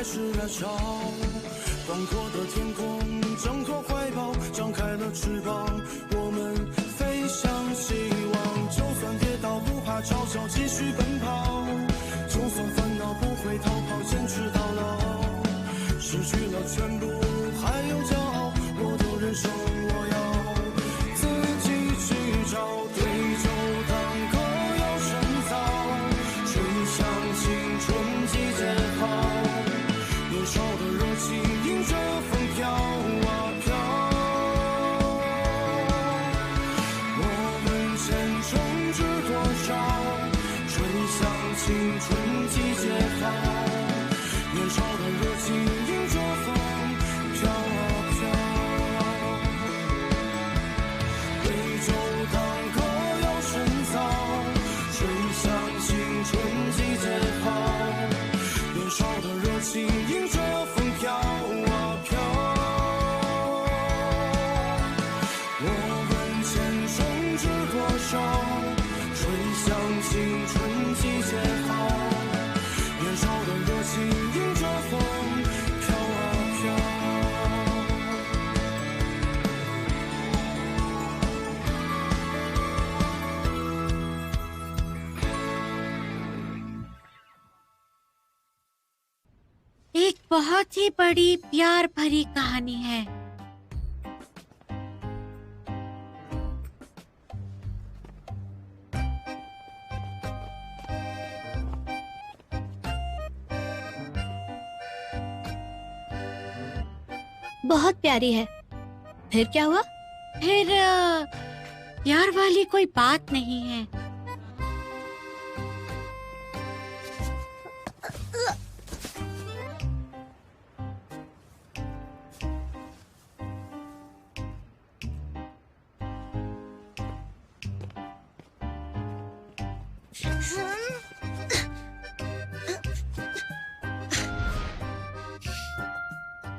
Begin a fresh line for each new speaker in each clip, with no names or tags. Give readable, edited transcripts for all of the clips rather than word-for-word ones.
是燃烧。广阔的天空，挣脱怀抱，张开了翅膀，我们飞向希望。就算跌倒，不怕嘲笑，继续奔跑。就算烦恼，不会逃跑，坚持到老。失去了全部，还有骄傲，我的人生我要自己去找。对酒当歌要深造，吹响青春季节号。年少的热情迎着风飘啊飘，我们前程知多少？吹响青春季节号，年少的热情迎着风飘啊飘。对酒当歌要深造，吹响青春季节号，年少的热情迎着风飘啊飘。我问前程知多少？吹响青春季节号，年少的热情迎着风飘啊飘。
एक बहुत ही बड़ी प्यार भरी कहानी है।
बहुत प्यारी है। फिर क्या हुआ?
फिर प्यार वाली कोई बात नहीं है।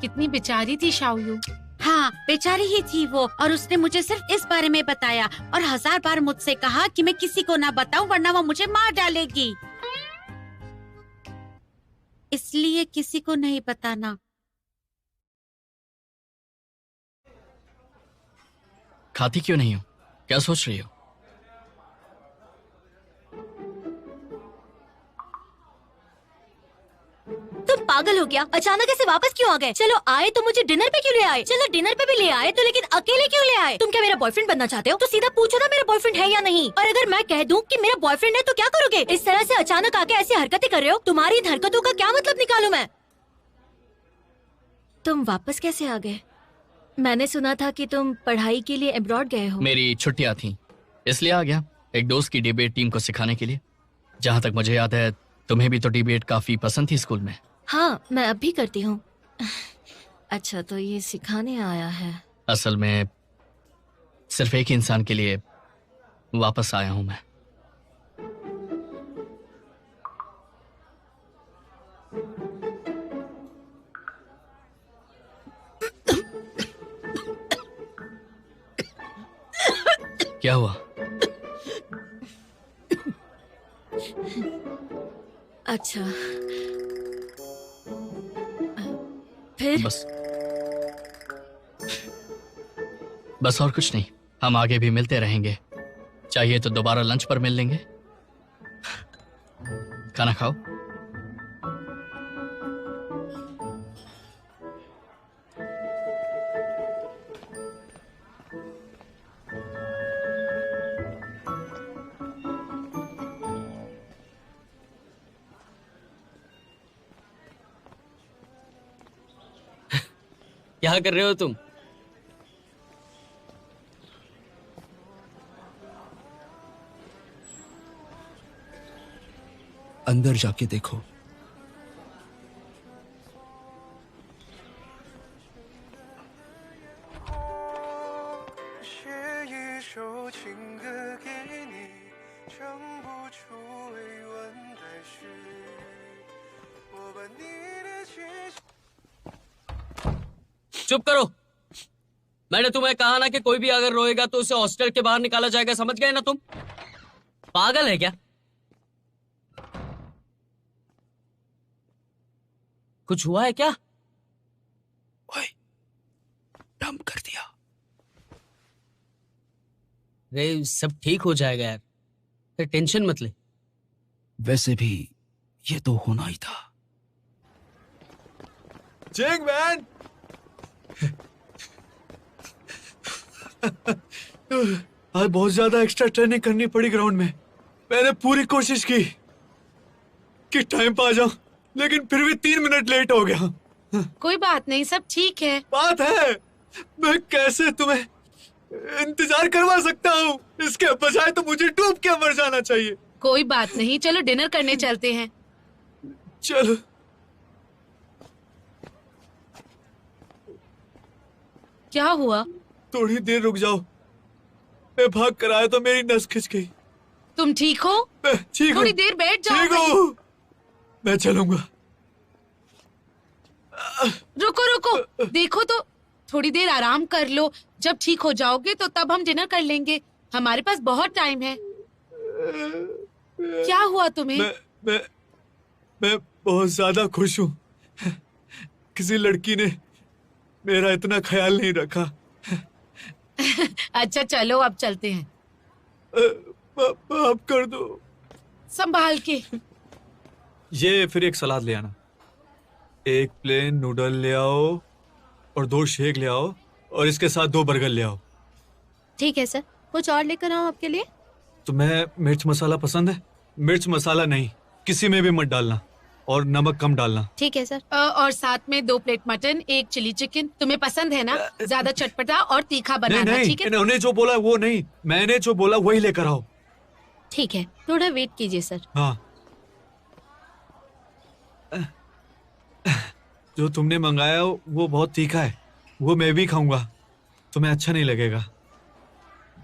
कितनी बेचारी थी शाओयू। हाँ, बेचारी ही थी वो, और उसने मुझे सिर्फ इस बारे में बताया और 1000 बार मुझसे कहा कि मैं किसी को ना बताऊं वरना वो मुझे मार डालेगी। इसलिए किसी को नहीं बताना।
खाती क्यों नहीं हो? क्या सोच रही हो?
तुम पागल हो गया? अचानक ऐसे वापस क्यों आ गए? चलो आए तो मुझे डिनर पे क्यों ले आए? चलो डिनर पे भी ले आए तो, लेकिन अकेले क्यों ले आए? तुम क्या मेरा बॉयफ्रेंड बनना चाहते हो? तो सीधा पूछो ना मेरा बॉयफ्रेंड है या नहीं। और अगर मैं कह दूं कि मेरा बॉयफ्रेंड है तो क्या करोगे? इस तरह से अचानक आके ऐसी हरकतें कर रहे हो, तुम्हारी इन हरकतों का क्या मतलब निकालूं मैं? तुम वापस कैसे आ गए? मैंने सुना था कि तुम पढ़ाई के लिए अब्रॉड गए हो।
मेरी छुट्टियां थी इसलिए आ गया, एक दोस्त की डिबेट टीम को सिखाने के लिए। जहाँ तक मुझे याद है तुम्हें भी तो डिबेट काफी पसंद थी स्कूल में।
हाँ, मैं अब भी करती हूँ। अच्छा, तो ये सिखाने आया है।
असल में सिर्फ एक ही इंसान के लिए वापस आया हूं मैं। क्या हुआ?
अच्छा, फिर?
बस और कुछ नहीं। हम आगे भी मिलते रहेंगे, चाहिए तो दोबारा लंच पर मिल लेंगे। खाना खाओ।
क्या कर रहे हो तुम?
अंदर जाके देखो।
चुप करो। मैंने तुम्हें कहा ना कि कोई भी अगर रोएगा तो उसे हॉस्टल के बाहर निकाला जाएगा, समझ गए ना तुम? पागल है क्या? कुछ हुआ है क्या?
ओए, डंप कर दिया।
अरे सब ठीक हो जाएगा यार, तो टेंशन मत ले।
वैसे भी ये तो होना ही था।
जिंग मैन, आज बहुत ज्यादा एक्स्ट्रा ट्रेनिंग करनी पड़ी ग्राउंड में। मैंने पूरी कोशिश की कि टाइम पे आ जाऊं, लेकिन फिर भी 3 मिनट लेट हो गया।
कोई बात नहीं, सब ठीक है।
बात है, मैं कैसे तुम्हें इंतजार करवा सकता हूँ? इसके बजाय तो मुझे डूब के मर जाना चाहिए।
कोई बात नहीं, चलो डिनर करने चलते हैं।
चलो।
क्या हुआ?
थोड़ी देर रुक जाओ, मैं भाग कर आया तो मेरी नस खिंच गई।
तुम ठीक हो?
मैं ठीक हूँ।
थोड़ी देर बैठ जाओ।
ठीक हूँ, मैं चलूंगा।
रुको रुको, देखो तो, थोड़ी देर आराम कर लो। जब ठीक हो जाओगे तो तब हम डिनर कर लेंगे, हमारे पास बहुत टाइम है। क्या हुआ तुम्हें?
मैं बहुत ज्यादा खुश हूँ। किसी लड़की ने मेरा इतना ख्याल नहीं रखा।
अच्छा चलो अब चलते हैं।
माफ कर दो।
संभाल के।
ये फिर एक सलाद ले आना, एक प्लेन नूडल ले आओ और 2 शेक ले आओ, और इसके साथ 2 बर्गर ले आओ।
ठीक है सर, कुछ और लेकर आऊं आपके लिए?
तुम्हें मिर्च मसाला पसंद है? मिर्च मसाला नहीं, किसी में भी मत डालना, और नमक कम डालना।
ठीक है सर।
और साथ में 2 प्लेट मटन, 1 चिली चिकन। तुम्हें पसंद है ना? ज्यादा चटपटा और तीखा
नहीं
बनाना,
नहीं,
ठीक है?
इन्होंने जो बोला वो नहीं, मैंने जो बोला वही लेकर आओ।
ठीक है, थोड़ा वेट कीजिए सर।
हाँ, जो तुमने मंगाया वो बहुत तीखा है, वो मैं भी खाऊंगा, तुम्हें अच्छा नहीं लगेगा।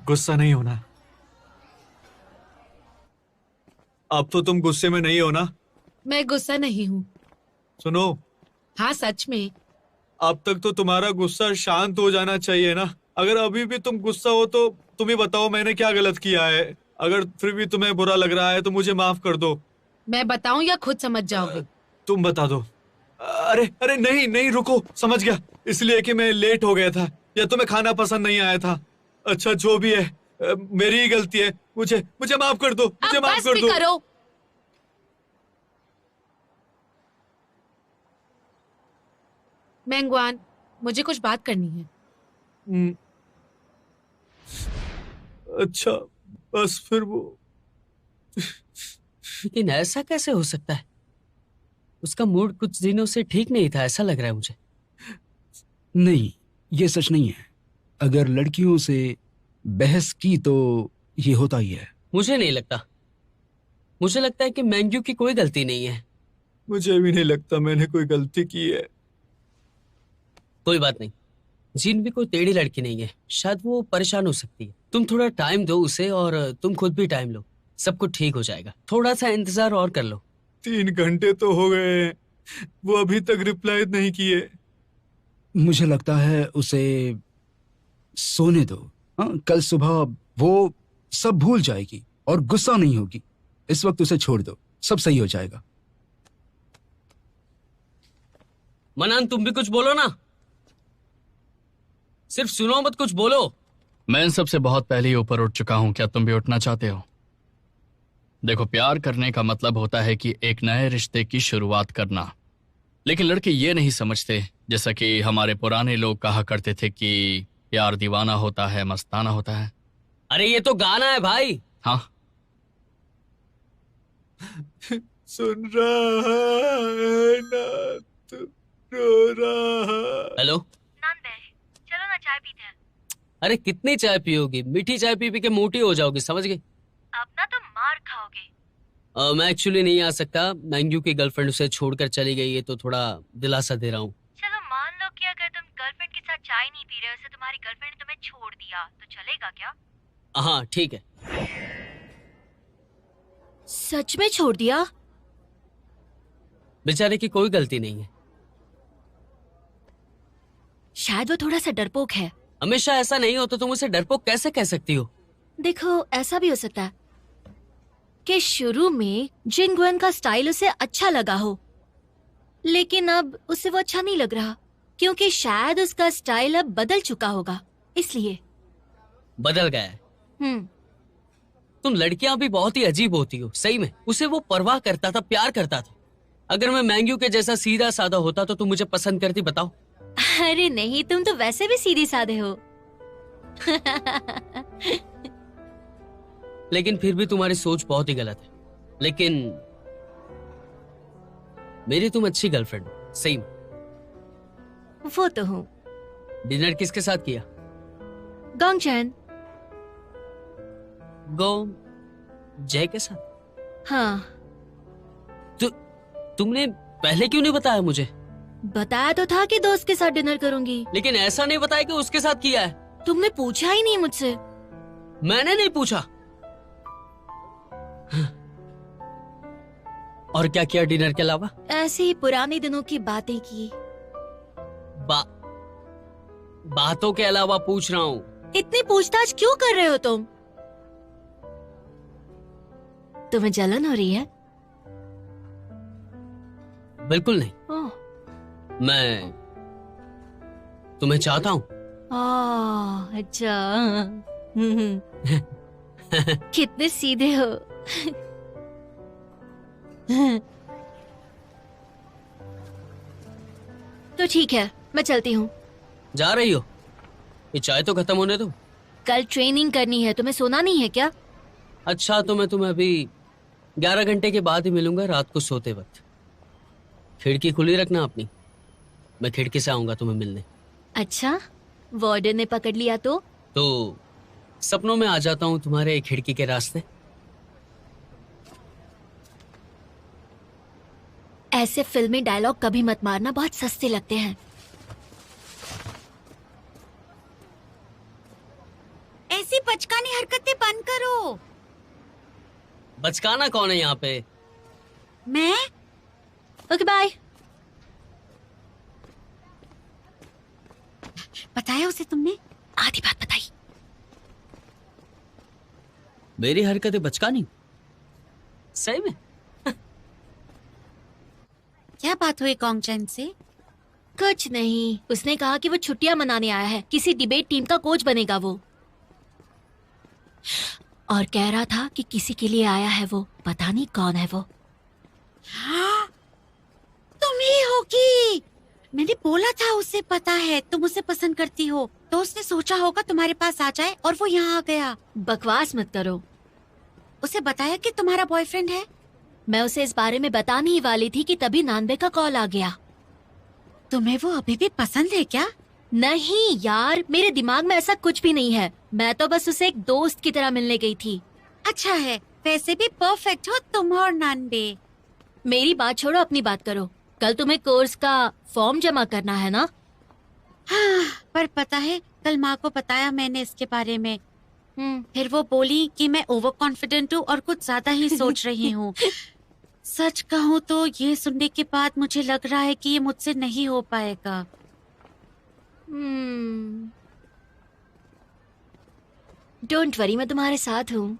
गुस्सा नहीं होना। अब तो तुम गुस्से में नहीं हो ना?
मैं गुस्सा नहीं हूँ।
सुनो,
हाँ सच में।
अब तक तो तुम्हारा गुस्सा शांत हो जाना चाहिए ना। अगर अभी भी तुम गुस्सा हो तो तुम ही बताओ मैंने क्या गलत किया है। अगर फिर भी तुम्हें बुरा लग रहा है तो मुझे माफ कर दो।
मैं बताऊं या खुद समझ जाओगे?
तुम बता दो। अरे अरे नहीं नहीं, रुको, समझ गया, इसलिए कि मैं लेट हो गया था या तुम्हें खाना पसंद नहीं आया था। अच्छा जो भी है, मेरी ही गलती है, मुझे माफ कर दो, मुझे
अब
माफ
बस
कर
भी
दो।
करो। मैंगवान, मुझे कुछ बात करनी है।
अच्छा, बस फिर वो
लेकिन ऐसा कैसे हो सकता है? उसका मूड कुछ दिनों से ठीक नहीं था, ऐसा लग रहा है मुझे।
नहीं, ये सच नहीं है। अगर लड़कियों से बहस की तो ये होता ही है।
मुझे नहीं लगता। मुझे लगता है कि मैंग्यू की कोई गलती नहीं है।
मुझे भी नहीं लगता मैंने कोई गलती की है।
कोई बात नहीं, जीन भी कोई टेढ़ी लड़की नहीं है, शायद वो परेशान हो सकती है। तुम थोड़ा टाइम दो उसे, और तुम खुद भी टाइम लो, सब कुछ ठीक हो जाएगा। थोड़ा सा इंतजार और कर लो।
3 घंटे तो हो गए हैं, वो अभी तक रिप्लाई नहीं किए।
मुझे लगता है उसे सोने दो। हाँ, कल सुबह वो सब भूल जाएगी और गुस्सा नहीं होगी। इस वक्त उसे छोड़ दो, सब सही हो जाएगा।
मनान, तुम भी कुछ बोलो ना, सिर्फ सुनो मत, कुछ बोलो।
मैं इन सबसे बहुत पहले ही ऊपर उठ चुका हूं, क्या तुम भी उठना चाहते हो? देखो, प्यार करने का मतलब होता है कि एक नए रिश्ते की शुरुआत करना। लेकिन लड़के ये नहीं समझते, जैसा कि हमारे पुराने लोग कहा करते थे कि प्यार दीवाना होता है, मस्ताना होता है।
अरे ये तो गाना है भाई।
हाँ,
सुन रहा है ना, तू रो रहा।
हेलो
चलो ना चाय पीते हैं।
अरे कितनी चाय पियोगी? मीठी चाय पी पी के मोटी हो जाओगी, समझ गई?
अब ना तुम मार खाओगे।
मैं एक्चुअली नहीं आ सकता, मैंग्यू की गर्लफ्रेंड उसे छोड़कर चली गई है, तो थोड़ा दिलासा दे रहा हूँ।
चलो मान लो कि अगर तुम गर्लफ्रेंड के साथ चाय नहीं पी रहे हो, उससे तुम्हारी गर्लफ्रेंड ने तुम्हें छोड़ दिया, तो चलेगा क्या?
हाँ ठीक है।
सच में छोड़ दिया?
बेचारे की कोई गलती नहीं है।
शायद वो थोड़ा सा डरपोक है।
हमेशा ऐसा नहीं हो तो तुम उसे डरपोक कैसे कह सकती हो?
देखो, ऐसा भी हो सकता है कि शुरू में जिंगवन का स्टाइल उसे अच्छा लगा हो, लेकिन अब उसे वो अच्छा नहीं लग रहा, क्योंकि शायद उसका स्टाइल अब बदल चुका होगा, इसलिए।
बदल गया है। तुम लड़कियां भी बहुत ही अजीब होती हो, सही में। उसे वो परवाह करता था, प्यार करता था। अगर मैं मैंग्यू के जैसा सीधा साधा होता तो तुम मुझे पसंद करती, बताओ?
अरे नहीं, तुम तो वैसे भी सीधे साधे हो।
लेकिन फिर भी तुम्हारी सोच बहुत ही गलत है। लेकिन मेरी तुम अच्छी गर्लफ्रेंड हो, सही में।
वो तो हूँ।
डिनर किसके साथ किया?
गोंगचैन।
जय के साथ?
हाँ।
तुमने पहले क्यों नहीं बताया मुझे?
बताया तो था कि दोस्त के साथ डिनर करूंगी।
लेकिन ऐसा नहीं बताया कि उसके साथ किया है।
तुमने पूछा ही नहीं मुझसे।
मैंने नहीं पूछा। और क्या किया डिनर के अलावा?
ऐसे ही पुराने दिनों की बातें की।
बातों के अलावा पूछ रहा हूँ।
इतनी पूछताछ क्यों कर रहे हो तुम? तुम्हें जलन हो रही है?
बिल्कुल नहीं।
ओह।
मैं तुम्हें चाहता हूँ।
अच्छा। कितने सीधे हो। तो ठीक है, मैं चलती हूँ।
जा रही हो? ये चाय तो खत्म होने दो।
कल ट्रेनिंग करनी है, तुम्हें सोना नहीं है क्या?
अच्छा, तो मैं तुम्हें अभी 11 घंटे के बाद ही मिलूंगा, रात को सोते वक्त। खिड़की खुली रखना अपनी, मैं खिड़की से आऊंगा तुम्हें मिलने।
अच्छा, वार्डन ने पकड़ लिया तो
सपनों में आ जाता हूँ तुम्हारे खिड़की के रास्ते।
ऐसे फिल्मी डायलॉग कभी मत मारना, बहुत सस्ते लगते हैं।
ऐसी बचकानी हरकतें बंद करो।
बचकाना कौन है यहाँ पे?
मैं?
Okay bye.
बताया उसे तुमने?
आधी बात बताई।
मेरी हरकतें बचकानी? सही में?
क्या बात हुई गोंगचैन से?
कुछ नहीं, उसने कहा कि वो छुट्टियां मनाने आया है, किसी डिबेट टीम का कोच बनेगा वो। और कह रहा था कि किसी के लिए आया है वो, पता नहीं कौन है वो।
हाँ, तुम ही होगी। मैंने बोला था उसे पता है तुम उसे पसंद करती हो, तो उसने सोचा होगा तुम्हारे पास आ जाए और वो यहाँ आ गया।
बकवास मत करो।
उसे बताया कि तुम्हारा बॉयफ्रेंड है?
मैं उसे इस बारे में बताने ही वाली थी कि तभी नानबे का कॉल आ गया।
तुम्हें वो अभी भी पसंद है क्या?
नहीं यार, मेरे दिमाग में ऐसा कुछ भी नहीं है। मैं तो बस उसे एक दोस्त की तरह मिलने गई थी।
अच्छा है, वैसे भी परफेक्ट हो तुम और नानबे।
मेरी बात छोड़ो, अपनी बात करो। कल तुम्हें कोर्स का फॉर्म जमा करना है ना?
हाँ, पर पता है कल माँ को बताया मैंने इसके बारे में। फिर वो बोली कि मैं ओवर कॉन्फिडेंट हूँ और कुछ ज्यादा ही सोच रही हूँ। सच कहूँ तो ये सुनने के बाद मुझे लग रहा है कि ये मुझसे नहीं हो पाएगा।
डोंट वरी, मैं तुम्हारे साथ हूँ।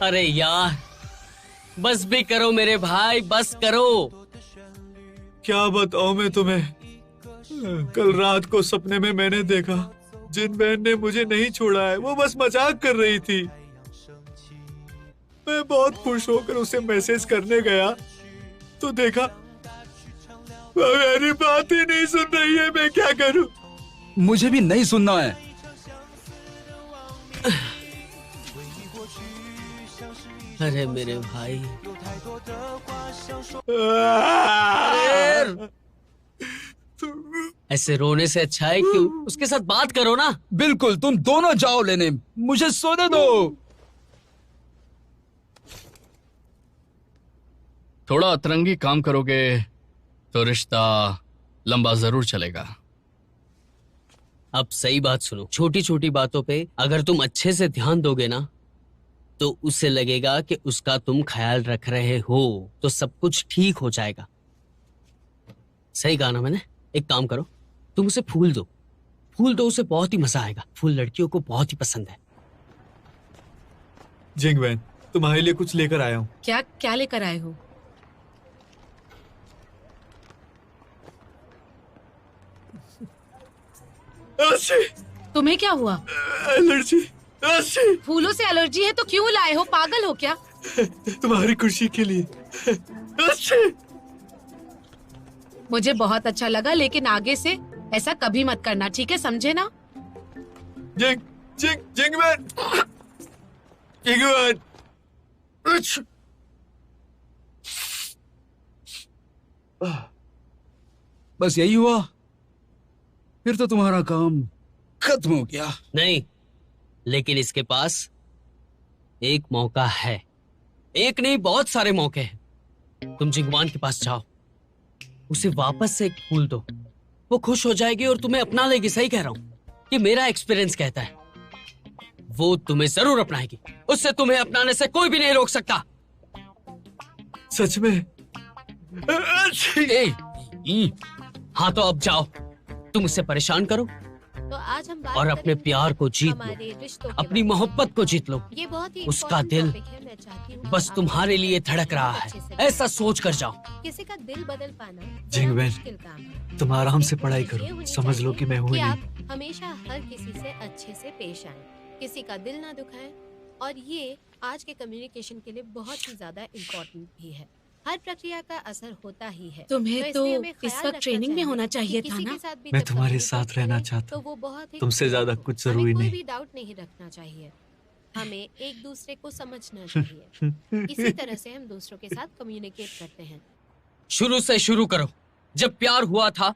अरे यार, बस भी करो मेरे भाई, बस करो।
क्या बताऊं मैं तुम्हें। कल रात को सपने में मैंने देखा जिन बहन ने मुझे नहीं छोड़ा है, वो बस मजाक कर रही थी। मैं बहुत खुश होकर उसे मैसेज करने गया तो देखा वो मेरी बात ही नहीं सुन रही है। मैं क्या करूं?
मुझे भी नहीं सुनना है।
अरे मेरे भाई, ऐसे रोने से अच्छा है कि उसके साथ बात करो ना।
बिल्कुल, तुम दोनों जाओ लेने, मुझे सोने दो।
थोड़ा अतरंगी काम करोगे तो रिश्ता लंबा जरूर चलेगा।
अब सही बात सुनो, छोटी छोटी बातों पे अगर तुम अच्छे से ध्यान दोगे ना तो उसे लगेगा कि उसका तुम ख्याल रख रहे हो, तो सब कुछ ठीक हो जाएगा। सही कहा ना मैंने? एक काम करो, तुम उसे फूल दो, उसे बहुत ही मजा आएगा। फूल लड़कियों को बहुत ही पसंद है।
जिंगवैन, तुम्हारे लिए कुछ लेकर आया हूँ।
क्या क्या लेकर आए हो? तुम्हें क्या हुआ?
एलर्जी।
फूलों से एलर्जी है तो क्यों लाए हो? पागल हो क्या?
तुम्हारी खुशी के लिए।
मुझे बहुत अच्छा लगा, लेकिन आगे से ऐसा कभी मत करना, ठीक है? समझे ना?
जिंगवैन।
बस यही हुआ? फिर तो तुम्हारा काम खत्म हो गया।
नहीं, लेकिन इसके पास एक मौका है। एक नहीं, बहुत सारे मौके हैं। तुम जिंगवान के पास जाओ, उसे वापस से एक फूल दो, वो खुश हो जाएगी और तुम्हें अपना लेगी। सही कह रहा हूं, कि मेरा एक्सपीरियंस कहता है वो तुम्हें जरूर अपनाएगी। उससे तुम्हें अपनाने से कोई भी नहीं रोक सकता।
सच में?
हाँ तो अब जाओ, तुम उससे परेशान करो
तो आज हम बात
और अपने
करेंगे
प्यार को जीत
हमारे
लो,
रिश्तों के
अपनी
बारे में।
मोहब्बत को जीत लो।
ये बहुत ही
उसका
important
दिल
topic है, मैं चाहती हूँ कि
बस
आप
तुम्हारे लिए
इसे
धड़क रहा
बहुत
है।
अच्छे से
ऐसा सोच कर जाओ।
किसी का दिल बदल पाना बड़ा
जिंगवैन,
मुश्किल काम है।
तुम आराम से पढ़ाई
ये
करो।
होनी
समझ लो
चाहिए
कि मैं हूँ
कि
नहीं।
आप हमेशा हर किसी से अच्छे से पेश आएं, किसी का दिल ना दुखाएं, और ये आज के कम्युनिकेशन के लिए बहुत ही ज्यादा इम्पोर्टेंट भी है। हर प्रक्रिया का असर होता ही है।
तुम्हें
इसलिए
तो
हमें
इस
ख्याल
वक्त
रखना
ट्रेनिंग में
चाहिए
होना
कि
चाहिए था
किसी
ना?
के साथ भी
मैं
जब
तुम्हारे
communicate
साथ रहना
करें,
चाहता
तो
हूँ।
वो बहुत ही
तुमसे ज्यादा
खुशहाल हो।
कुछ
हमें
जरूरी
कोई
नहीं।
भी डाउट नहीं रखना चाहिए। हमें एक दूसरे को समझना चाहिए। इसी तरह से हम दूसरों के साथ कम्युनिकेट करते हैं।
शुरू से शुरू करो। जब प्यार हुआ था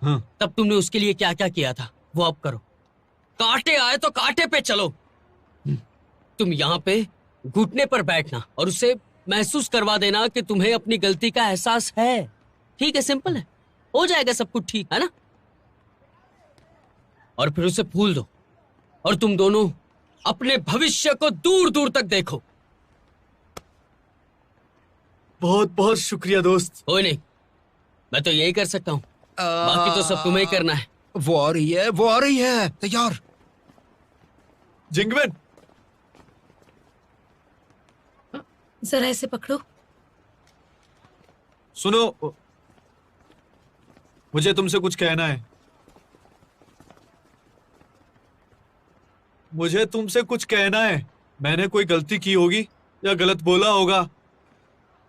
हाँ।
तब तुमने उसके लिए क्या क्या किया था, वो अब करो। कांटे आए तो कांटे पे चलो। तुम यहाँ पे घुटने पर बैठना और उसे महसूस करवा देना कि तुम्हें अपनी गलती का एहसास है। ठीक है, सिंपल है, हो जाएगा सब कुछ ठीक, है ना? और फिर उसे फूल दो और तुम दोनों अपने भविष्य को दूर दूर तक देखो।
बहुत बहुत शुक्रिया दोस्त।
कोई नहीं, मैं तो यही कर सकता हूँ, बाकी तो सब तुम्हें ही करना है।
वो आ रही है, वो आ रही है। तैयार?
जिंगवैन,
जरा इसे पकड़ो।
सुनो, मुझे तुमसे कुछ कहना है। मुझे तुमसे कुछ कहना है। मैंने कोई गलती की होगी या गलत बोला होगा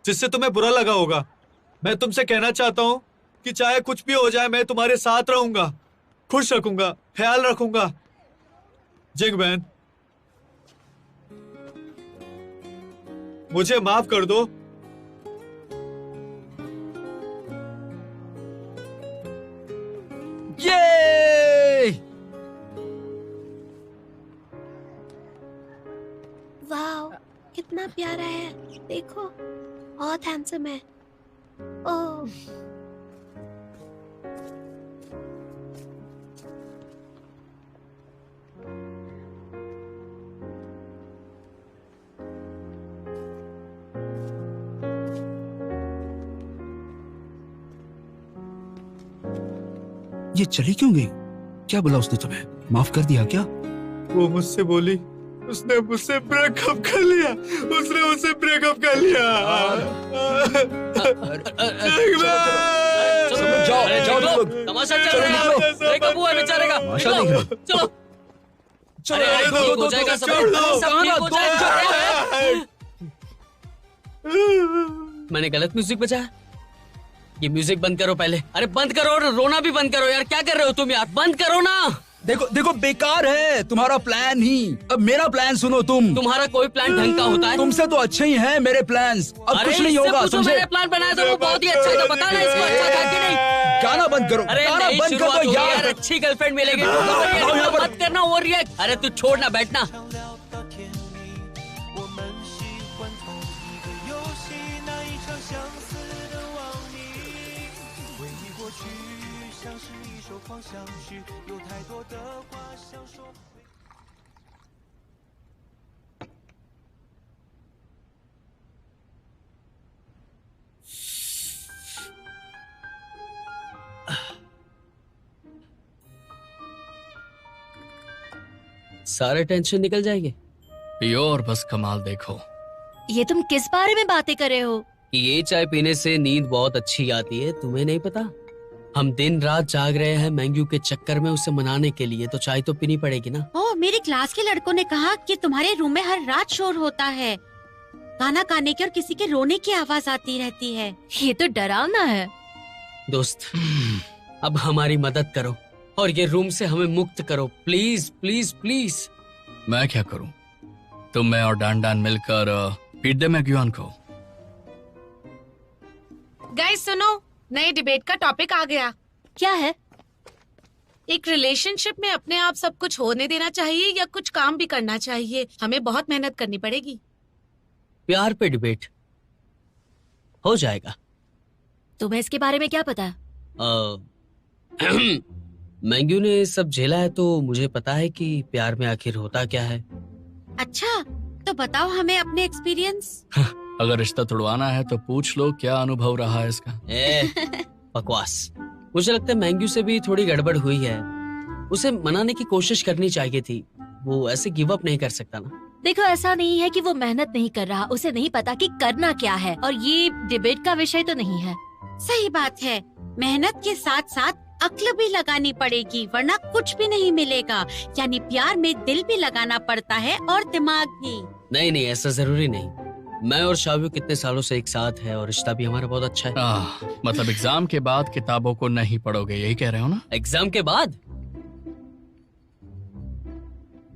जिससे तुम्हें बुरा लगा होगा। मैं तुमसे कहना चाहता हूं कि चाहे कुछ भी हो जाए, मैं तुम्हारे साथ रहूंगा, खुश रखूंगा, ख्याल रखूंगा। जिंगवैन, मुझे माफ कर दो।
ये
वाह, कितना प्यारा है, देखो, बहुत हैंडसम है। ओह,
ये चली क्यों गई? क्या बोला उसने तुम्हें? माफ कर दिया क्या?
वो मुझसे बोली, उसने मुझसे ब्रेकअप कर लिया। उसने मुझसे ब्रेकअप कर लिया।
जाओ, जाओ तुम लोग।
तमाशा चल
चलो,
रहा है,
निकलो।
ब्रेकअप हुआ है बेचारे का।
तमाशा
निकलो,
देख रहे हो?
चलो।
चलो,
अरे,
दो,
ठीक
दो,
हो जाएगा
दो,
सब,
छोड़ दो,
सब ठीक हो
दो,
जाएगा। मैंने गलत म्यूजिक बजाया? ये म्यूजिक बंद करो पहले। अरे बंद करो और रोना भी बंद करो यार। क्या कर रहे हो तुम यार? बंद करो ना।
देखो देखो, बेकार है तुम्हारा प्लान ही। अब मेरा प्लान सुनो तुम।
तुम्हारा कोई प्लान ढंग का होता है?
तुमसे तो अच्छे ही हैं मेरे प्लान्स। अब
अरे
कुछ नहीं
इससे
होगा,
पूछो,
समझे?
मैंने प्लान बनाया था वो बहुत ही अच्छा था। बता ना इसको अच्छा था कि नहीं?
गाना बंद करो,
अरे
गाना
नहीं,
बंद कर
शुरुआत
दो
हो गई
यार।
अच्छी गर्लफ्रेंड मिलेगी तो
आओ यहाँ पर।
मत करना वो रिएक्ट। अरे तू छोड़ ना, बैठना।
我们喜欢同一个游戏，那一场相似的忘你。回忆过去，像是一首狂想曲，有太多的话想说。
सारे टेंशन निकल जाएंगे।
पियो और बस कमाल देखो।
ये तुम किस बारे में बातें कर रहे हो?
कि ये चाय पीने से नींद बहुत अच्छी आती है, तुम्हें नहीं पता? हम दिन रात जाग रहे हैं मैंग्यू के चक्कर में उसे मनाने के लिए, तो चाय तो पीनी पड़ेगी ना।
ओ, मेरी क्लास के लड़कों ने कहा कि तुम्हारे रूम में हर रात शोर होता है, खाना खाने की और किसी के रोने की आवाज आती रहती है।
ये तो डरावना है।
दोस्त, अब हमारी मदद करो और ये रूम से हमें मुक्त करो, प्लीज प्लीज प्लीज।
मैं क्या करूं? तुम, मैं और डान डान मिलकर पीट दे मैग्यूआन को।
गाइस सुनो, नए डिबेट का टॉपिक आ गया।
क्या है?
एक रिलेशनशिप में अपने आप सब कुछ होने देना चाहिए या कुछ काम भी करना चाहिए? हमें बहुत मेहनत करनी पड़ेगी।
प्यार पे डिबेट हो जाएगा।
तुम्हें इसके बारे में क्या पता है?
मैंग्यू ने सब झेला है तो मुझे पता है कि प्यार में आखिर होता क्या है।
अच्छा, तो बताओ हमें अपने एक्सपीरियंस।
अगर रिश्ता तुड़वाना है तो पूछ लो क्या अनुभव रहा है इसका।
बकवास। मुझे लगता है मैंग्यू से भी थोड़ी गड़बड़ हुई है, उसे मनाने की कोशिश करनी चाहिए थी, वो ऐसे गिव अप नहीं कर सकता ना।
देखो, ऐसा नहीं है कि वो मेहनत नहीं कर रहा, उसे नहीं पता कि करना क्या है, और ये डिबेट का विषय तो नहीं है।
सही बात है, मेहनत के साथ साथ अक्ल भी लगानी पड़ेगी, वरना कुछ भी नहीं मिलेगा। यानी प्यार में दिल भी लगाना पड़ता है और दिमाग भी।
नहीं नहीं, ऐसा जरूरी नहीं। मैं और शाव्यू कितने सालों से एक साथ है और रिश्ता भी हमारा बहुत अच्छा है।
मतलब एग्जाम के बाद किताबों को नहीं पढ़ोगे, यही कह रहे हो ना?
एग्जाम के बाद?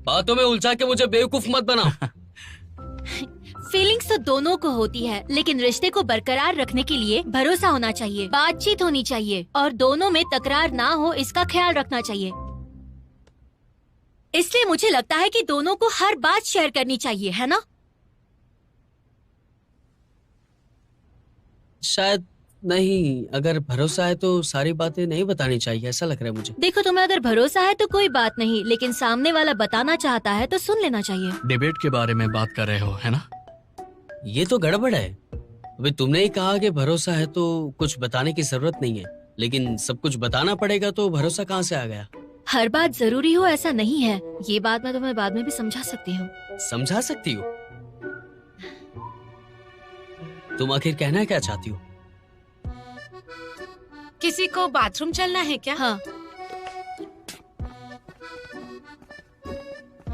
बातों में उलझा के मुझे बेवकूफ मत बनाओ।
फीलिंग्स तो दोनों को होती है, लेकिन रिश्ते को बरकरार रखने के लिए भरोसा होना चाहिए, बातचीत होनी चाहिए और दोनों में तकरार ना हो इसका ख्याल रखना चाहिए। इसलिए मुझे लगता है कि दोनों को हर बात शेयर करनी चाहिए, है ना?
शायद नहीं, अगर भरोसा है तो सारी बातें नहीं बतानी चाहिए, ऐसा लग रहा है मुझे।
देखो, तुम्हें अगर भरोसा है तो कोई बात नहीं, लेकिन सामने वाला बताना चाहता है तो सुन लेना चाहिए।
डिबेट के बारे में बात कर रहे हो, है ना?
ये तो गड़बड़ है। अभी तुमने ही कहा कि भरोसा है तो कुछ बताने की जरूरत नहीं है, लेकिन सब कुछ बताना पड़ेगा तो भरोसा कहाँ से आ गया?
हर बात जरूरी हो ऐसा नहीं है, ये बात मैं तुम्हें बाद में भी समझा सकती हूँ।
समझा सकती हो? तुम आखिर कहना क्या चाहती हो?
किसी को बाथरूम चलना है क्या?
हाँ।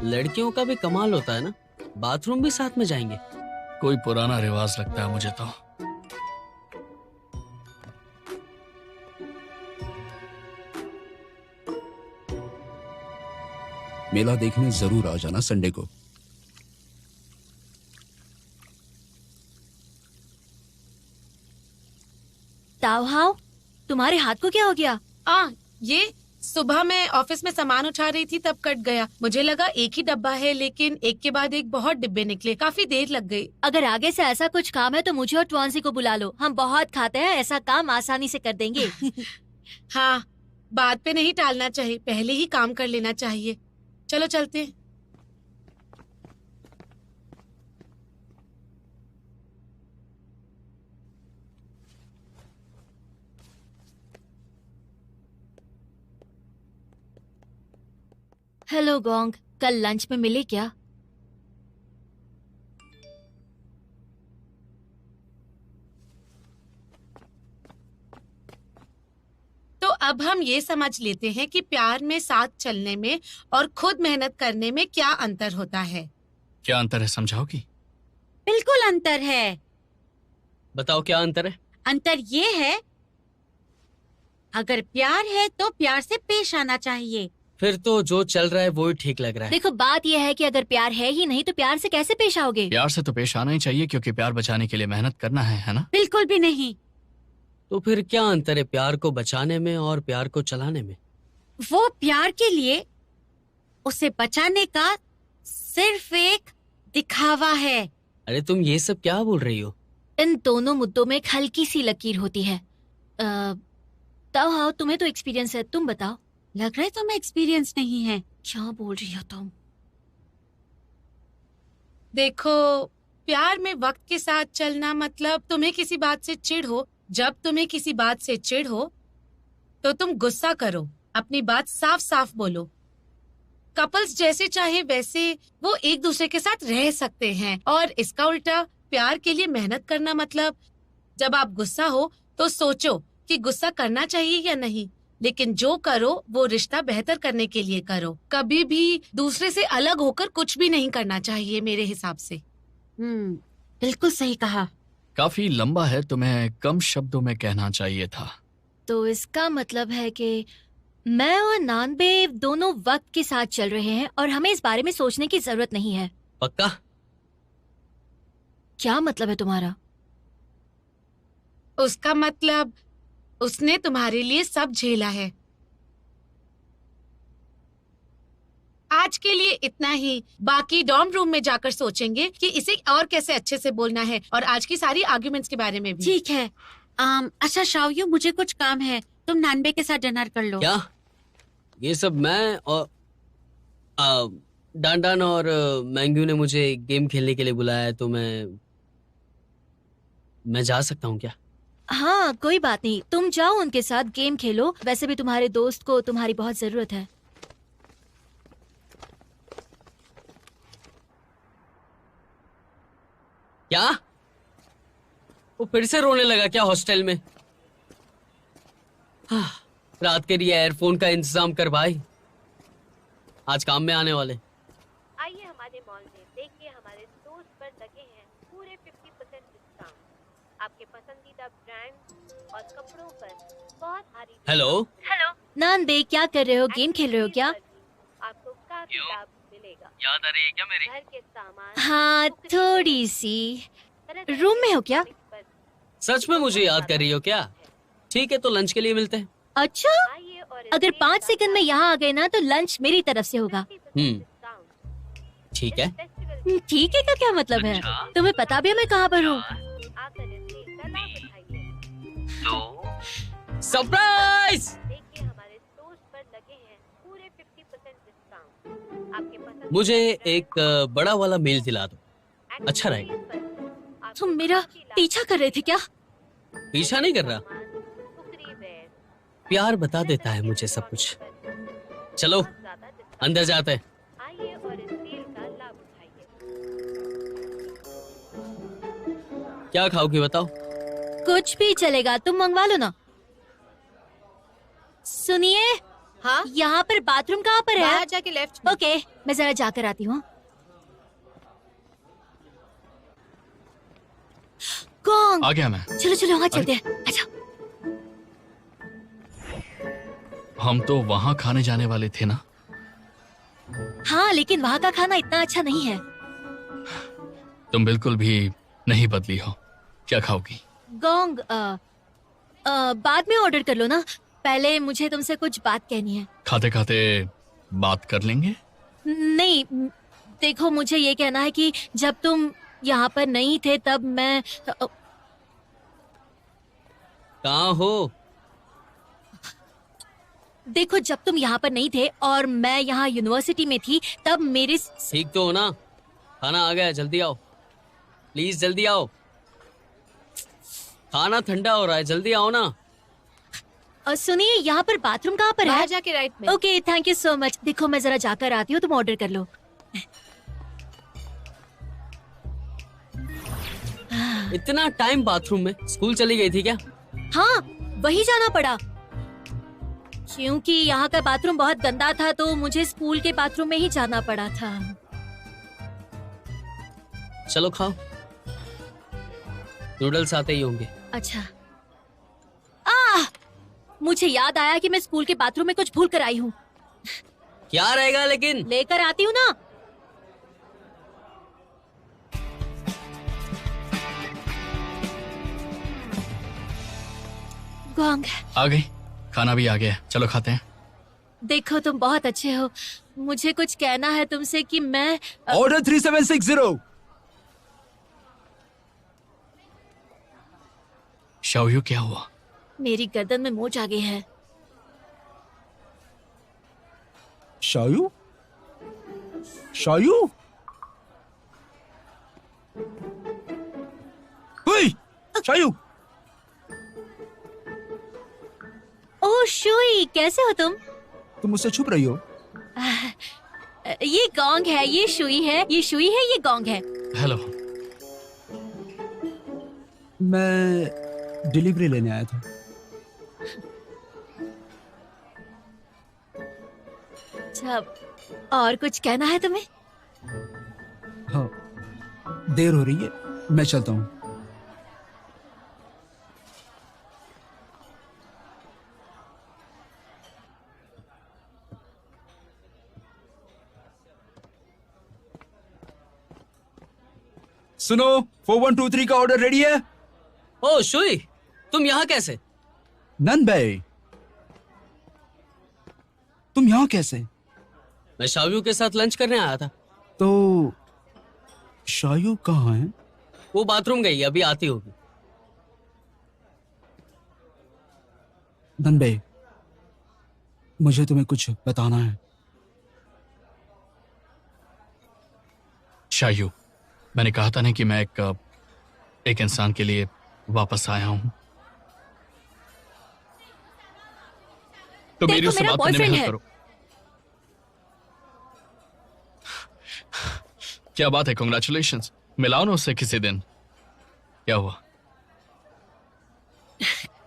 लड़कियों का भी कमाल होता है ना, बाथरूम भी साथ में जाएंगे।
कोई पुराना रिवाज लगता है मुझे तो।
मेला देखने जरूर आ जाना संडे को।
ताओहाओ, तुम्हारे हाथ को क्या हो गया?
ये सुबह मैं ऑफिस में सामान उठा रही थी तब कट गया। मुझे लगा एक ही डब्बा है, लेकिन एक के बाद एक बहुत डिब्बे निकले, काफी देर लग गई।
अगर आगे से ऐसा कुछ काम है तो मुझे और ट्वांसी को बुला लो, हम बहुत खाते हैं, ऐसा काम आसानी से कर देंगे।
हाँ, बात पे नहीं टालना चाहिए, पहले ही काम कर लेना चाहिए। चलो चलते हैं।
हेलो गोंग, कल लंच में मिले क्या?
तो अब हम ये समझ लेते हैं कि प्यार में साथ चलने में और खुद मेहनत करने में क्या अंतर होता है।
क्या अंतर है, समझाओगी?
बिल्कुल अंतर है।
बताओ क्या अंतर है?
अंतर ये है, अगर प्यार है तो प्यार से पेश आना चाहिए।
फिर तो जो चल रहा है वो ही ठीक लग रहा है।
देखो, बात यह है कि अगर प्यार है ही नहीं तो प्यार से कैसे पेश आओगे?
प्यार से तो पेश आना ही चाहिए, क्योंकि प्यार बचाने के लिए मेहनत करना है ना?
बिल्कुल भी नहीं।
तो फिर क्या अंतर है प्यार को बचाने में और प्यार को चलाने में?
वो प्यार के लिए उसे बचाने का सिर्फ एक दिखावा है।
अरे तुम ये सब क्या बोल रही हो?
इन दोनों मुद्दों में एक हल्की सी लकीर होती है। ताओहाओ, तुम्हें तो एक्सपीरियंस है, तुम बताओ।
लग रहा है तुम्हें एक्सपीरियंस नहीं है।
क्या बोल रही हो तुम?
देखो, प्यार में वक्त के साथ चलना मतलब तुम्हें किसी बात से चिढ़ हो, जब तुम्हें किसी बात से चिढ़ हो तो तुम गुस्सा करो, अपनी बात साफ साफ बोलो। कपल्स जैसे चाहे वैसे वो एक दूसरे के साथ रह सकते हैं, और इसका उल्टा प्यार के लिए मेहनत करना मतलब जब आप गुस्सा हो तो सोचो कि गुस्सा करना चाहिए या नहीं, लेकिन जो करो वो रिश्ता बेहतर करने के लिए करो। कभी भी दूसरे से अलग होकर कुछ भी नहीं करना चाहिए मेरे हिसाब से।
बिल्कुल सही कहा।
काफी लंबा है, तुम्हें कम शब्दों में कहना चाहिए था।
तो इसका मतलब है कि मैं और नानबे दोनों वक्त के साथ चल रहे हैं और हमें इस बारे में सोचने की जरूरत नहीं है।
पक्का?
क्या मतलब है तुम्हारा?
उसका मतलब उसने तुम्हारे लिए सब झेला है। आज के लिए इतना ही, बाकी डॉर्म रूम में जाकर सोचेंगे कि इसे और कैसे अच्छे से बोलना है, और आज की सारी आर्ग्यूमेंट्स के बारे में भी।
ठीक है। अच्छा शाओयू, मुझे कुछ काम है, तुम नानबे के साथ डिनर कर लो।
क्या? ये सब मैं और डांडान और मैंग्यू ने मुझे गेम खेलने के लिए बुलाया है, तो मैं जा सकता हूँ क्या?
हाँ कोई बात नहीं, तुम जाओ उनके साथ गेम खेलो। वैसे भी तुम्हारे दोस्त को तुम्हारी बहुत जरूरत है।
क्या? वो फिर से रोने लगा क्या हॉस्टल में? रात के लिए एयरफोन का इंतजाम कर भाई, आज काम में आने वाले।
आइए हमारे मॉल में देखिए हमारे स्टोर्स पर लगे हैं पूरे 50% डिस्काउंट। आपके पसंदीदा ब्रांड और कपड़ों पर बहुत भारी।
हेलो
नानबे, क्या कर रहे हो? गेम खेल रहे हो क्या?
आपको काफी लाभ मिलेगा।
याद आ रही है क्या मेरी?
घर के सामान।
हाँ थोड़ी सी। रूम में हो क्या?
सच में मुझे याद कर रही हो क्या? ठीक है, तो लंच के लिए मिलते हैं।
अच्छा, अगर 5 सेकंड में यहाँ आ गए ना तो लंच मेरी तरफ से होगा।
ठीक है।
ठीक है का क्या मतलब है? तुम्हें पता भी है मैं कहाँ पर हूँ?
सरप्राइज!
देखिए हमारे स्टोर्स पर लगे हैं पूरे 50% डिस्काउंट। आपके पसंद
मुझे एक बड़ा वाला मील दिला दो, अच्छा रहेगा।
तुम मेरा पीछा कर रहे थे क्या?
पीछा नहीं कर रहा, प्यार बता देता है मुझे सब कुछ। चलो अंदर जाते हैं।
आइए और इस डील का लाभ उठाइए।
क्या खाओगी बताओ?
कुछ भी चलेगा, तुम मंगवा लो ना। सुनिए,
हाँ,
यहाँ पर बाथरूम कहाँ पर है?
बाहर जाके लेफ्ट में।
ओके, मैं जरा जाकर आती हूँ। कौन?
आ गया मैं।
चलो चलो वहाँ चलते हैं। अच्छा।
हम तो वहाँ खाने जाने वाले थे ना।
हाँ लेकिन वहाँ का खाना इतना अच्छा नहीं है।
तुम बिल्कुल भी नहीं बदली हो। क्या खाओगी?
गोंग, बाद में ऑर्डर कर लो ना, पहले मुझे तुमसे कुछ बात कहनी है।
खाते खाते बात कर लेंगे।
नहीं देखो, मुझे ये कहना है कि जब तुम यहाँ पर नहीं थे तब मैं
कहाँ हो?
देखो, जब तुम यहाँ पर नहीं थे और मैं यहाँ यूनिवर्सिटी में थी तब मेरे
ठीक तो हो ना? खाना आ गया है, जल्दी आओ प्लीज, जल्दी आओ। खाना ठंडा हो रहा है, जल्दी आओ ना।
सुनिए, यहाँ पर बाथरूम कहाँ पर है?
बाहर जाके राइट में।
Okay thank you so much. देखो मैं जरा जाकर आती हूँ, तुम ऑर्डर कर लो।
इतना टाइम बाथरूम में? स्कूल चली गई थी क्या?
हाँ वही जाना पड़ा क्योंकि यहाँ का बाथरूम बहुत गंदा था, तो मुझे स्कूल के बाथरूम में ही जाना पड़ा था।
चलो खाओ, नूडल्स आते ही होंगे।
अच्छा। मुझे याद आया कि मैं स्कूल के बाथरूम में कुछ भूल कर आई हूँ।
क्या रहेगा लेकिन?
लेकर आती हूँ ना। गोंग,
आ गई, खाना भी आ गया, चलो खाते हैं।
देखो तुम बहुत अच्छे हो, मुझे कुछ कहना है तुमसे कि मैं
ऑर्डर 3760।
शाओयू, क्या हुआ?
मेरी गर्दन में मोच आ गई है।
शायू? शायू? ओए, शायू!
ओह शुई, कैसे हो तुम?
तुम मुझसे छुप रही हो?
ये गोंग है, ये शुई है, ये शुई है, ये गोंग है।
हेलो।
मैं डिलीवरी लेने आया था।
अच्छा, और कुछ कहना है तुम्हें?
हाँ, देर हो रही है, मैं चलता हूँ। सुनो, 4123 का ऑर्डर रेडी है?
ओ शुई, तुम यहाँ कैसे?
नंद भाई, तुम यहाँ कैसे?
मैं शायू के साथ लंच करने आया था।
तो शायू कहाँ है?
वो बाथरूम गई, अभी आती होगी।
नंद भाई, मुझे तुम्हें कुछ बताना है।
शायू, मैंने कहा था ना कि मैं एक इंसान के लिए वापस आया हूं। तो मेरी उससे बात करने में हेल्प करो। क्या बात है, कांग्रेचुलेशंस। मिलाओ ना उससे किसी दिन। क्या हुआ?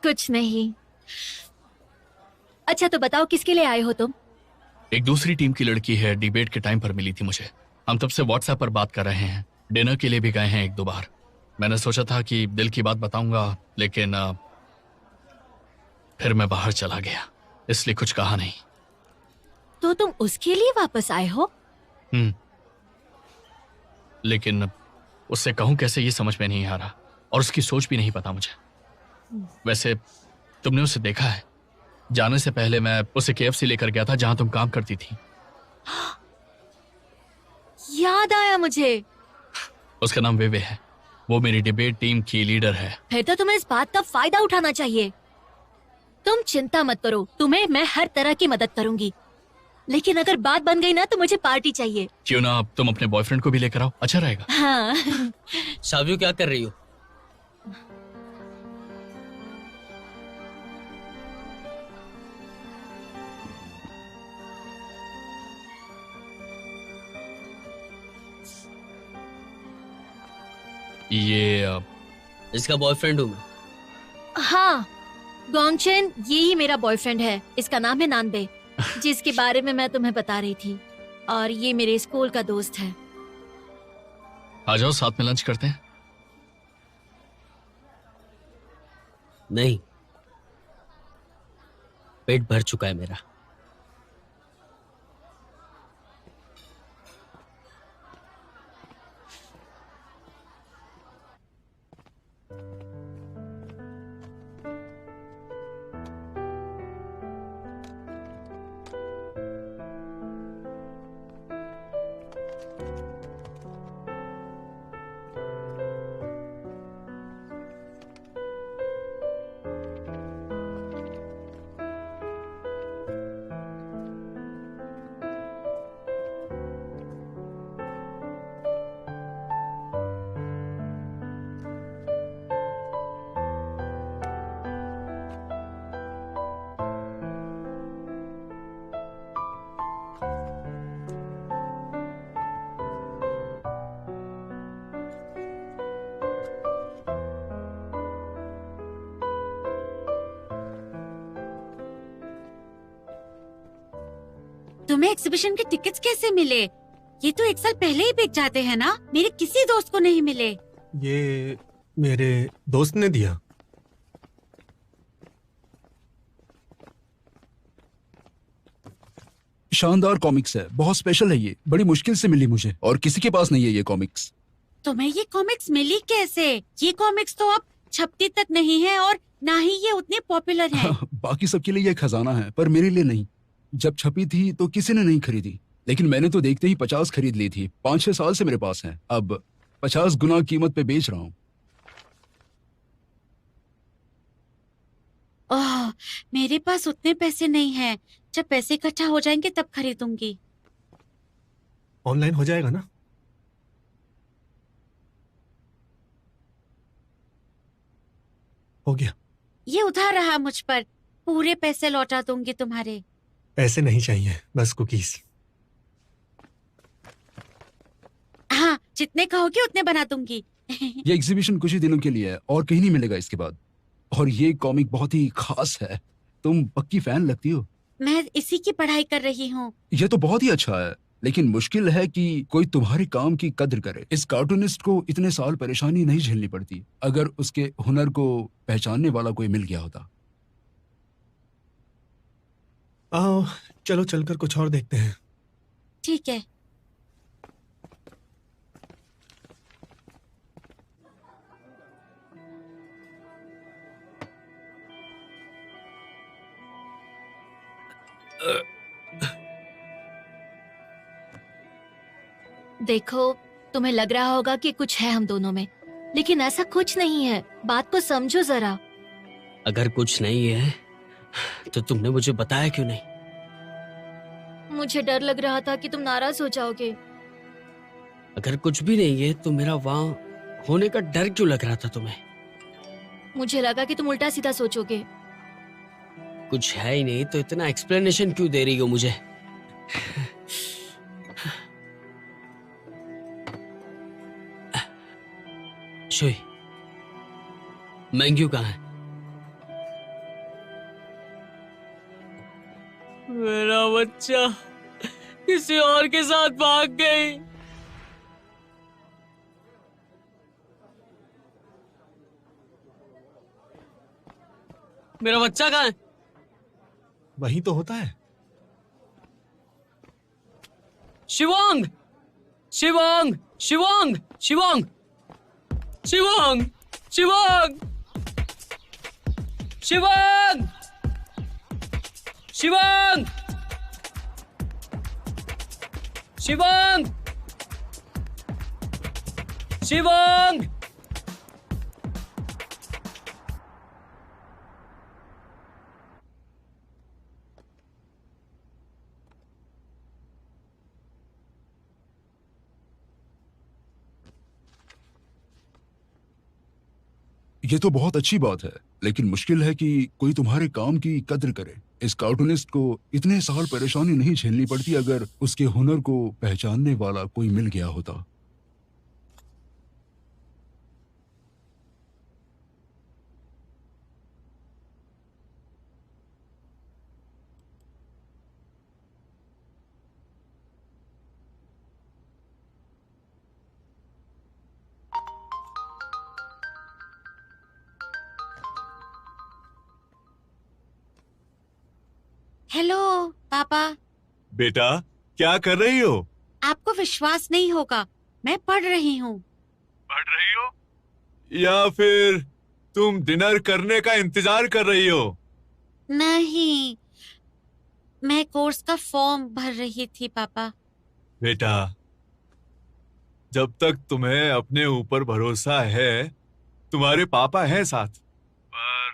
कुछ नहीं। अच्छा तो बताओ, किसके लिए आए हो तुम?
एक दूसरी टीम की लड़की है, डिबेट के टाइम पर मिली थी मुझे। हम तब से व्हाट्सएप पर बात कर रहे हैं, डिनर के लिए भी गए हैं 1-2 बार। मैंने सोचा था कि दिल की बात बताऊंगा, लेकिन फिर मैं बाहर चला गया, इसलिए कुछ कहा नहीं।
तो तुम उसके लिए वापस आए हो?
लेकिन उससे कहूं कैसे, ये समझ में नहीं आ रहा, और उसकी सोच भी नहीं पता मुझे। वैसे तुमने उसे देखा है? जाने से पहले मैं उसे KFC लेकर गया था, जहां तुम काम करती थी।
याद आया मुझे।
उसका नाम वेवे है, वो मेरी डिबेट टीम की लीडर है।
फिर तो तुम्हें इस बात का फायदा उठाना चाहिए। तुम चिंता मत करो, तुम्हें मैं हर तरह की मदद करूंगी। लेकिन अगर बात बन गई ना, तो मुझे पार्टी चाहिए।
क्यों ना तुम अपने बॉयफ्रेंड को भी लेकर आओ, अच्छा रहेगा।
हाँ।
शायू क्या कर रही हो?
ये
इसका बॉयफ्रेंड हूँ मैं।
हाँ, गोंगचेन ये ही मेरा बॉयफ्रेंड है। इसका नाम है नानबे, जिसके बारे में मैं तुम्हें बता रही थी। और ये मेरे स्कूल का दोस्त है।
आ जाओ, साथ में लंच करते हैं।
नहीं, पेट भर चुका है मेरा।
तुम्हें एग्जीबिशन के टिकट्स कैसे मिले? ये तो 1 साल पहले ही बिक जाते हैं ना। मेरे किसी दोस्त को नहीं मिले।
ये मेरे दोस्त ने दिया।
शानदार कॉमिक्स है, बहुत स्पेशल है। ये बड़ी मुश्किल से मिली मुझे, और किसी के पास नहीं है ये कॉमिक्स।
तुम्हें ये कॉमिक्स मिली कैसे? ये कॉमिक्स तो अब छपती तक नहीं है, और ना ही ये उतने पॉपुलर हैं।
बाकी सबके लिए ये खजाना है, पर मेरे लिए नहीं। जब छपी थी तो किसी ने नहीं खरीदी, लेकिन मैंने तो देखते ही 50 खरीद ली थी। 5-6 साल से मेरे पास है, अब 50 गुना कीमत पे बेच रहा हूँ।
ओह, मेरे पास उतने पैसे नहीं हैं। जब पैसे इकट्ठा हो जाएंगे तब खरीदूंगी।
ऑनलाइन हो जाएगा ना? हो गया।
ये उधार रहा मुझ पर, पूरे पैसे लौटा दूंगी तुम्हारे।
पैसे नहीं चाहिए, बस कुकीज।
जितने कहोगे उतने बना दूंगी।
ये एग्जीबिशन कुछ ही दिनों के लिए है और कहीं नहीं मिलेगा इसके बाद। और ये कॉमिक बहुत ही खास है। तुम पक्की फैन लगती हो।
मैं इसी की पढ़ाई कर रही हूँ।
ये तो बहुत ही अच्छा है, लेकिन मुश्किल है कि कोई तुम्हारे काम की कद्र करे। इस कार्टूनिस्ट को इतने साल परेशानी नहीं झेलनी पड़ती अगर उसके हुनर को पहचानने वाला कोई मिल गया होता।
आओ चलो चलकर कुछ और देखते हैं।
ठीक है।
देखो, तुम्हें लग रहा होगा कि कुछ है हम दोनों में, लेकिन ऐसा कुछ नहीं है। बात को समझो जरा।
अगर कुछ नहीं है तो तुमने मुझे बताया क्यों नहीं?
मुझे डर लग रहा था कि तुम नाराज हो जाओगे।
अगर कुछ भी नहीं है तो मेरा वहाँ होने का डर क्यों लग रहा था तुम्हें?
मुझे लगा कि तुम उल्टा सीधा सोचोगे।
कुछ है ही नहीं तो इतना एक्सप्लेनेशन क्यों दे रही हो मुझे? शुई, मैंग्यू कहाँ है? मेरा बच्चा किसी और के साथ भाग गई। मेरा बच्चा कहाँ है?
वही तो होता है।
शिवांग, शिवांग, शिवांग, शिवांग, शिवांग, शिवांग, शिवांग, शिवांग, शिवांग, शिवांग।
ये तो बहुत अच्छी बात है, लेकिन मुश्किल है कि कोई तुम्हारे काम की कद्र करे। इस कार्टूनिस्ट को इतने साल परेशानी नहीं झेलनी पड़ती अगर उसके हुनर को पहचानने वाला कोई मिल गया होता।
हेलो पापा।
बेटा क्या कर रही हो?
आपको विश्वास नहीं होगा, मैं पढ़ रही हूँ।
पढ़ रही हो या फिर तुम डिनर करने का इंतजार कर रही हो?
नहीं, मैं कोर्स का फॉर्म भर रही थी पापा।
बेटा, जब तक तुम्हें अपने ऊपर भरोसा है, तुम्हारे पापा हैं साथ। पर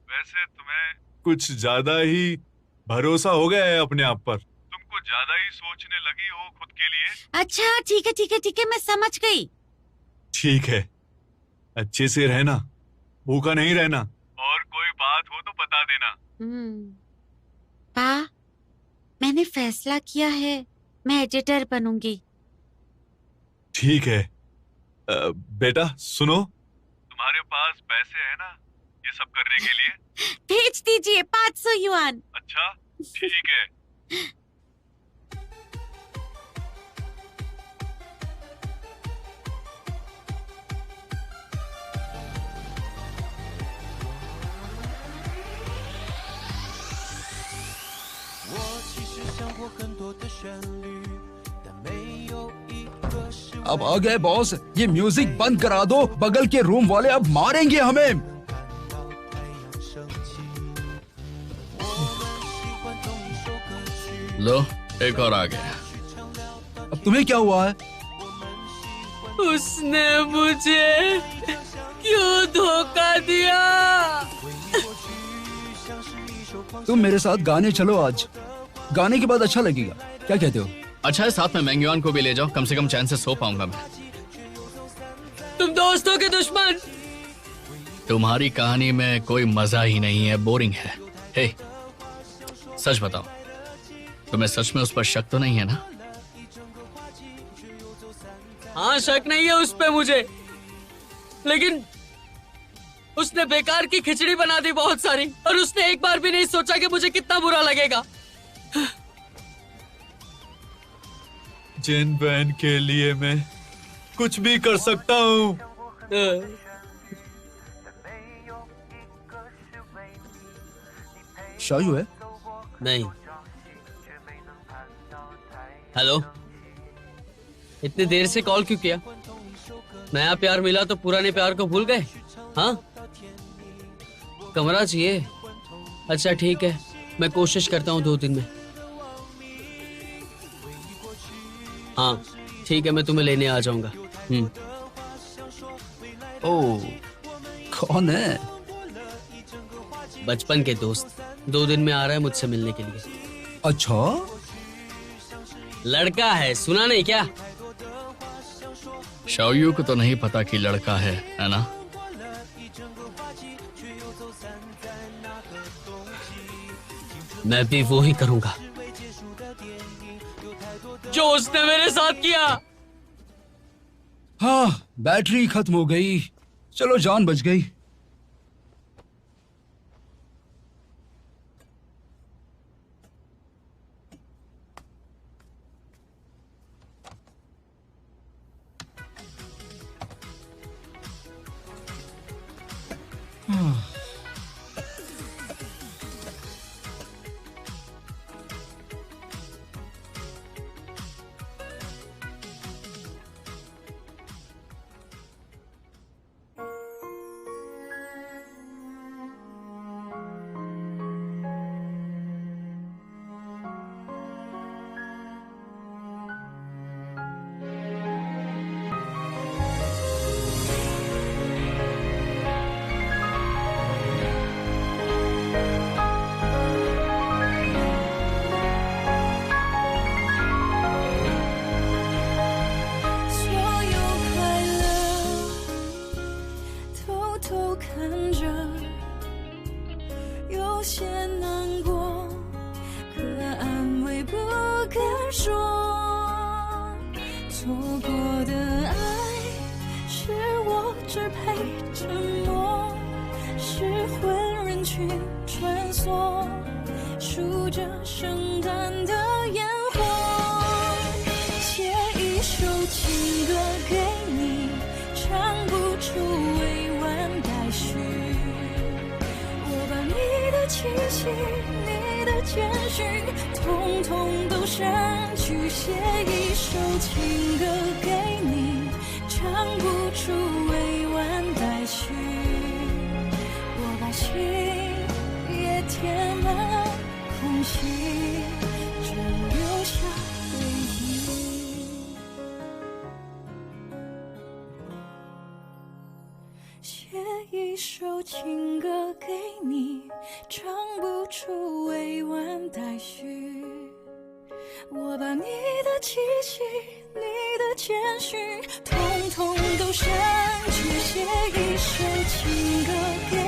वैसे तुम्हें कुछ ज्यादा ही भरोसा हो गया है अपने आप पर। तुम कुछ ज्यादा ही सोचने लगी हो खुद के लिए।
अच्छा ठीक है ठीक है ठीक है, मैं समझ गई।
ठीक है, अच्छे से रहना, भूखा नहीं रहना, और कोई बात हो तो बता देना।
पा, मैंने फैसला किया है, मैं एडिटर बनूंगी।
ठीक है। बेटा सुनो, तुम्हारे पास पैसे हैं ना ये सब करने के लिए?
भेज दीजिए 500 युआन।
अच्छा ठीक है।
अब आ गए बॉस, ये म्यूजिक बंद करा दो, बगल के रूम वाले अब मारेंगे हमें।
लो एक और आ गया।
अब तुम्हें क्या हुआ है?
उसने मुझे क्यों धोखा दिया?
तुम मेरे साथ गाने चलो आज, गाने के बाद अच्छा लगेगा, क्या कहते हो?
अच्छा है, साथ में मैंग्यूआन को भी ले जाओ, कम से कम चैन से सो पाऊंगा मैं।
तुम दोस्तों के दुश्मन।
तुम्हारी कहानी में कोई मजा ही नहीं है, बोरिंग है। हे, सच बताओ, तुम्हें सच में उस पर शक तो नहीं है ना?
हाँ शक नहीं है उस पे मुझे, लेकिन उसने बेकार की खिचड़ी बना दी बहुत सारी, और उसने एक बार भी नहीं सोचा कि मुझे कितना बुरा लगेगा।
जिन बहन के लिए मैं कुछ भी कर सकता हूँ।
शायू है?
नहीं। हेलो, इतनी देर से कॉल क्यों किया? नया प्यार मिला तो पुराने प्यार को भूल गए? हाँ, कमरा चाहिए? अच्छा ठीक है, मैं कोशिश करता हूँ 2 दिन में। हाँ ठीक है, मैं तुम्हें लेने आ जाऊंगा।
ओह, कौन है?
बचपन के दोस्त 2 दिन में आ रहा है मुझसे मिलने के लिए।
अच्छा,
लड़का है, सुना नहीं क्या?
शाओयू को तो नहीं पता कि लड़का है ना?
मैं भी वो ही करूंगा जो उसने मेरे साथ किया।
हाँ, बैटरी खत्म हो गई। चलो, जान बच गई।
通通都删去，写一首情歌给